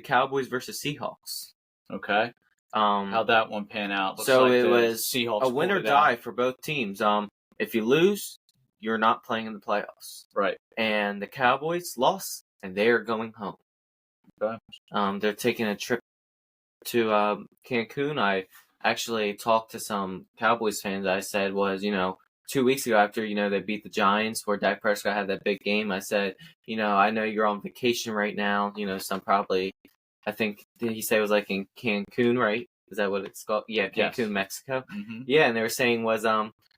Cowboys versus Seahawks. Okay. How'd that one pan out? Looks So like it the was Seahawks a win or pulled it out. die for both teams. If you lose, you're not playing in the playoffs. Right. And the Cowboys lost, and they are going home. Okay. They're taking a trip to Cancun. I actually talked to some Cowboys fans. I said 2 weeks ago after, they beat the Giants where Dak Prescott had that big game. I said, I know you're on vacation right now. Some probably, I think, did he say it was like in Cancun, right? Is that what it's called? Yeah, Cancun, Yes. Mexico. Mm-hmm. Yeah, and they were saying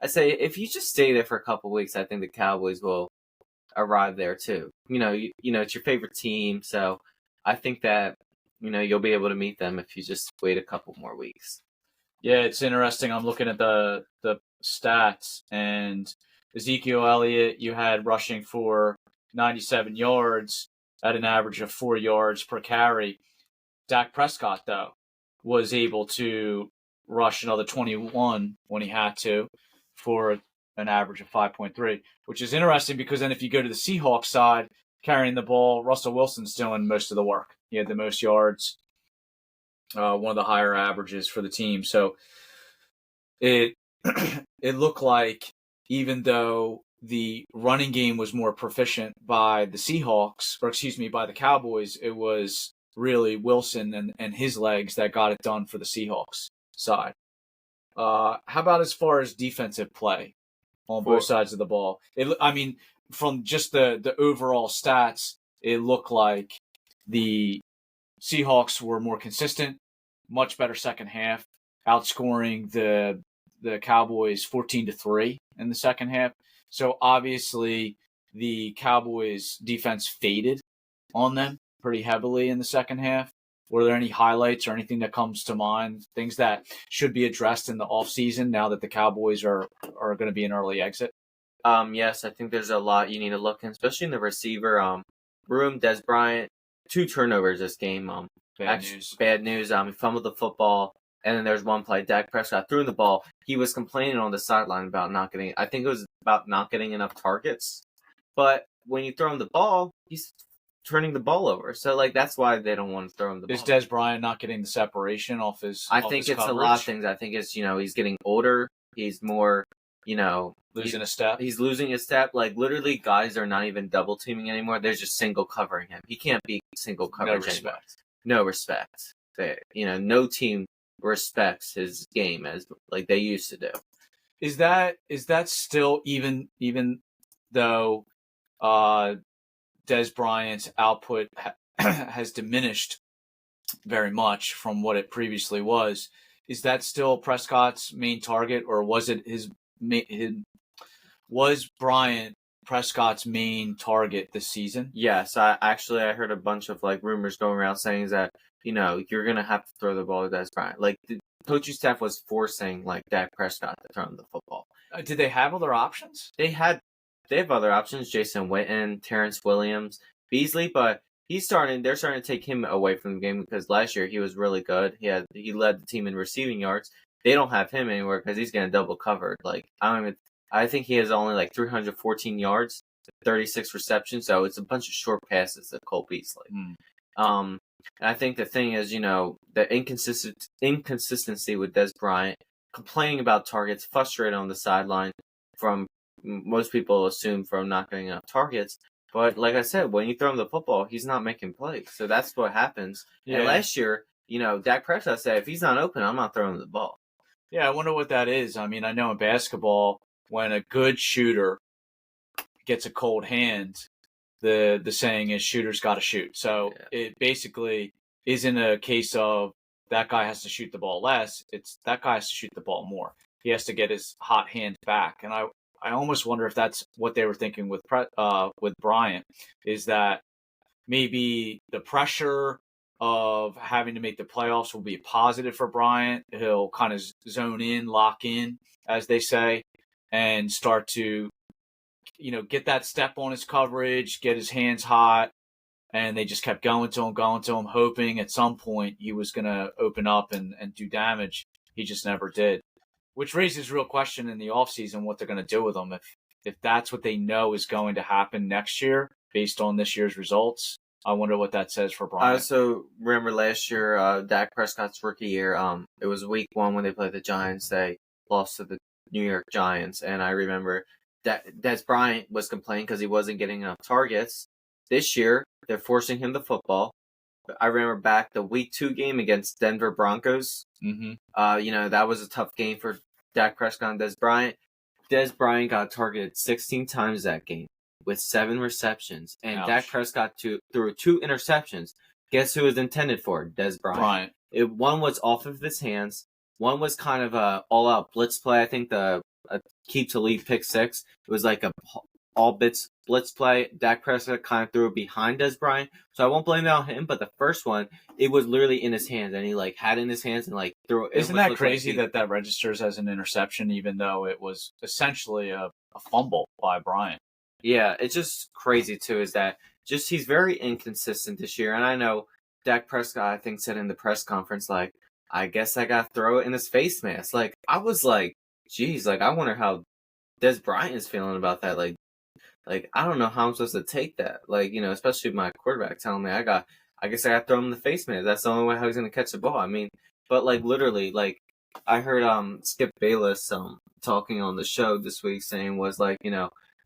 I say if you just stay there for a couple weeks, I think the Cowboys will arrive there too. It's your favorite team, so I think that you'll be able to meet them if you just wait a couple more weeks. Yeah, it's interesting. I'm looking at the stats, and Ezekiel Elliott, you had rushing for 97 yards at an average of 4 yards per carry. Dak Prescott, though, was able to rush another 21 when he had to for an average of 5.3, which is interesting because then if you go to the Seahawks side, carrying the ball, Russell Wilson's doing most of the work. He had the most yards, one of the higher averages for the team. So it looked like even though the running game was more proficient by the Seahawks, by the Cowboys, it was really Wilson and his legs that got it done for the Seahawks side. How about as far as defensive play on both sides of the ball? From just the overall stats, it looked like the Seahawks were more consistent, much better second half, outscoring the Cowboys 14-3 in the second half. So obviously the Cowboys defense faded on them pretty heavily in the second half. Were there any highlights or anything that comes to mind, things that should be addressed in the offseason now that the Cowboys are going to be an early exit? Yes, I think there's a lot you need to look in, especially in the receiver room. Des Bryant, 2 turnovers this game. Bad news. He fumbled the football, and then there's one play. Dak Prescott threw the ball. He was complaining on the sideline about not getting enough targets. But when you throw him the ball, he's turning the ball over. So, that's why they don't want to throw him the ball. Is Des Bryant not getting the separation off his I think it's coverage? a lot of things. I think it's, he's getting older. He's more, losing a step. He's losing his step. Literally, guys are not even double teaming anymore. They're just single covering him. He can't be single coverage anymore. No respect. No team respects his game as they used to do. Is that still even though Des Bryant's output has diminished very much from what it previously was? Is that still Prescott's main target, or was it was Bryant Prescott's main target this season? Yes, I heard a bunch of rumors going around saying that you're gonna have to throw the ball to Des Bryant. The coaching staff was forcing Dak Prescott to throw him the football. Did they have other options? They have other options: Jason Witten, Terrence Williams, Beasley, but they're starting to take him away from the game because last year he was really good. He led the team in receiving yards. They don't have him anywhere because he's getting double covered. I think he has only 314 yards, 36 receptions, so it's a bunch of short passes to Cole Beasley. And I think the thing is, the inconsistency with Des Bryant, complaining about targets, frustrated on the sideline from most people assume from not getting enough targets. But like I said, when you throw him the football, he's not making plays. So that's what happens. Yeah. And last year, Dak Prescott said, if he's not open, I'm not throwing him the ball. Yeah, I wonder what that is. I mean, I know in basketball, when a good shooter gets a cold hand, the saying is shooters got to shoot. So It basically isn't a case of that guy has to shoot the ball less. It's that guy has to shoot the ball more. He has to get his hot hand back. And I almost wonder if that's what they were thinking with Bryant, is that maybe the pressure of having to make the playoffs will be positive for Bryant. He'll kind of zone in, lock in, as they say, and start to, get that step on his coverage, get his hands hot. And they just kept going to him, hoping at some point he was going to open up and do damage. He just never did. Which raises real question in the offseason what they're going to do with him. If that's what they know is going to happen next year based on this year's results, I wonder what that says for I Bryant. also remember last year, Dak Prescott's rookie year. It was week 1 when they played the Giants. They lost to the New York Giants, and I remember that Des Bryant was complaining because he wasn't getting enough targets. This year, they're forcing him the football. I remember back the week 2 game against Denver Broncos. Mm-hmm. That was a tough game for Dak Prescott and Des Bryant. Des Bryant got targeted 16 times that game with 7 receptions, and Ouch. Dak Prescott threw 2 interceptions. Guess who it was intended for? Des Bryant. One was off of his hands. One was kind of a all-out blitz play. I think the keep to lead pick 6. It was like a all blitz play. Dak Prescott kind of threw it behind Des Bryant, so I won't blame it on him. But the first one, it was literally in his hands, and he had it in his hands and threw it. Isn't that crazy that registers as an interception, even though it was essentially a fumble by Bryant? Yeah, it's just crazy too. Is that just he's very inconsistent this year, and I know Dak Prescott, I think, said in the press conference, I guess I got to throw it in his face mask. I was geez, I wonder how Des Bryant is feeling about that. I don't know how I'm supposed to take that. Especially my quarterback telling me I guess I got to throw him in the face mask. That's the only way how he's going to catch the ball. I mean, but literally, I heard Skip Bayless talking on the show this week saying was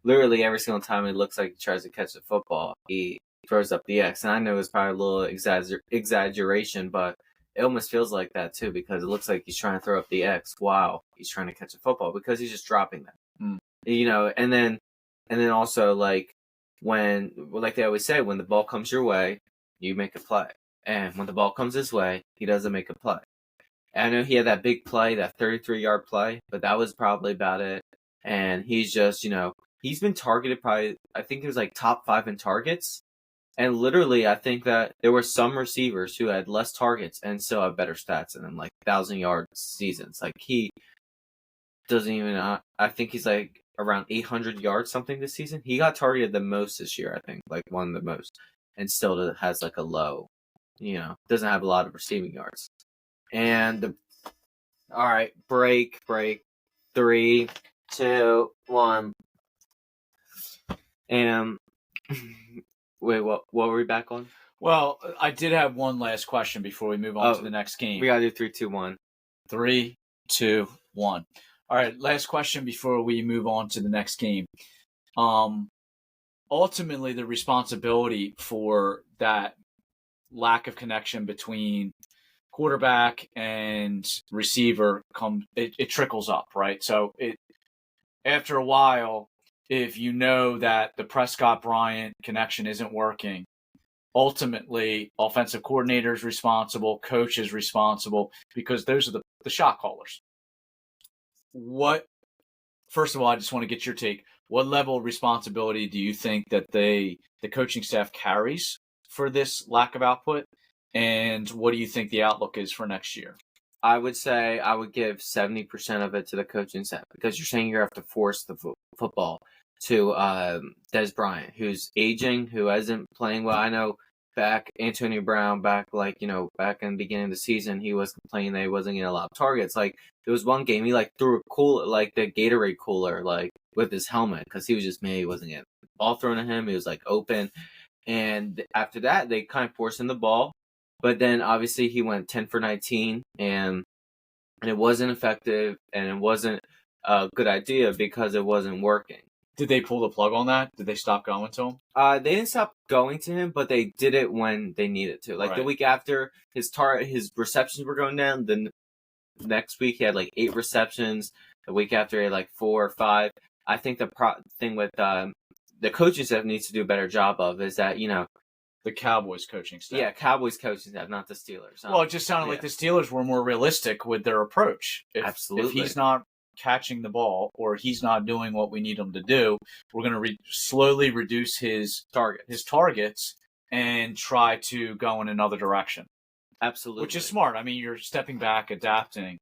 literally every single time it looks like he tries to catch the football, he throws up the X. And I know it's probably a little exaggeration, but it almost feels like that too, because it looks like he's trying to throw up the X while he's trying to catch a football, because he's just dropping that. And then also when, they always say, when the ball comes your way, you make a play. And when the ball comes his way, he doesn't make a play. And I know he had that big play, that 33-yard play, but that was probably about it. And he's just, he's been targeted probably, I think it was top 5 in targets. And literally, I think that there were some receivers who had less targets and still have better stats than him, 1,000-yard seasons. He doesn't even, I think he's around 800 yards something this season. He got targeted the most this year, I think, one of the most. And still has a low, doesn't have a lot of receiving yards. And, all right, break. 3, 2, 1. And wait, what were we back on? Well, I did have one last question before we move on to the next game. We gotta do 3, 2, 1. 3, 2, 1. All right, last question before we move on to the next game. Ultimately, the responsibility for that lack of connection between quarterback and receiver it trickles up, right? So after a while, if you know that the Prescott-Bryant connection isn't working, ultimately offensive coordinator is responsible, coach is responsible, because those are the shot callers. First of all, I just want to get your take. What level of responsibility do you think that the coaching staff carries for this lack of output? And what do you think the outlook is for next year? I would say I would give 70% of it to the coaching staff, because you're saying you have to force the football to Des Bryant, who's aging, who isn't playing well. I know Antonio Brown, back in the beginning of the season, he was complaining that he wasn't getting a lot of targets. There was one game he threw a cooler, the Gatorade cooler, with his helmet, because he was just mad he wasn't getting the ball thrown at him. He was open, and after that they kind of forced him the ball. But then obviously he went 10 for 19, and it wasn't effective, and it wasn't a good idea because it wasn't working. Did they pull the plug on that? Did they stop going to him? They didn't stop going to him, but they did it when they needed to. The week after, his receptions were going down. The next week he had 8 receptions. The week after he had 4 or 5. I think the thing with the coaching staff needs to do a better job of is that, the Cowboys coaching staff. Yeah, Cowboys coaching staff, not the Steelers. Well, it just sounded like the Steelers were more realistic with their approach. Absolutely. If he's not catching the ball or he's not doing what we need him to do, we're going to slowly reduce his targets and try to go in another direction. Absolutely. Which is smart. I mean, you're stepping back, adapting,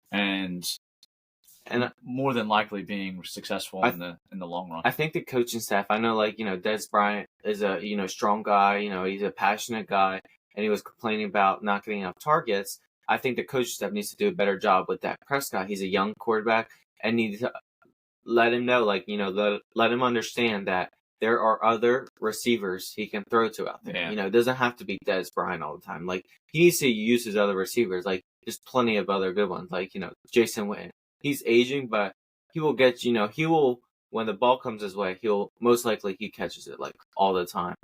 and more than likely being successful in the long run. I think the coaching staff, I know Des Bryant is a strong guy, he's a passionate guy, and he was complaining about not getting enough targets. I think the coaching staff needs to do a better job with Dak Prescott. He's a young quarterback, and need to let him know, let him understand that there are other receivers he can throw to out there. Yeah. It doesn't have to be Des Bryant all the time. Like, he needs to use his other receivers. Like, there's plenty of other good ones. Like, Jason Witten. He's aging, but he will get, he will, when the ball comes his way, most likely he catches it, like, all the time.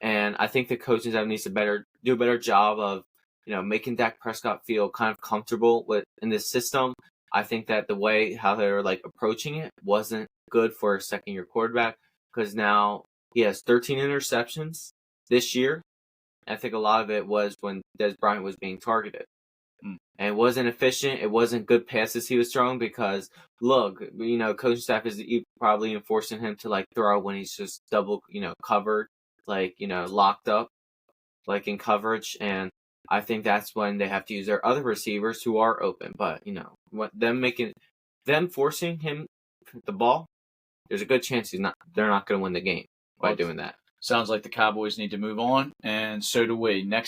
And I think the coaching staff needs to do a better job of, making Dak Prescott feel kind of comfortable in this system. I think that the way how they're like approaching it wasn't good for a second-year quarterback, because now he has 13 interceptions this year. I think a lot of it was when Des Bryant was being targeted. And it wasn't efficient. It wasn't good passes he was throwing because, look, coaching staff is probably enforcing him to, like, throw when he's just double, covered, like, locked up, like, in coverage. And I think that's when they have to use their other receivers who are open. But, them forcing him the ball, there's a good chance they're not going to win the game by doing that. Sounds like the Cowboys need to move on, and so do we. Next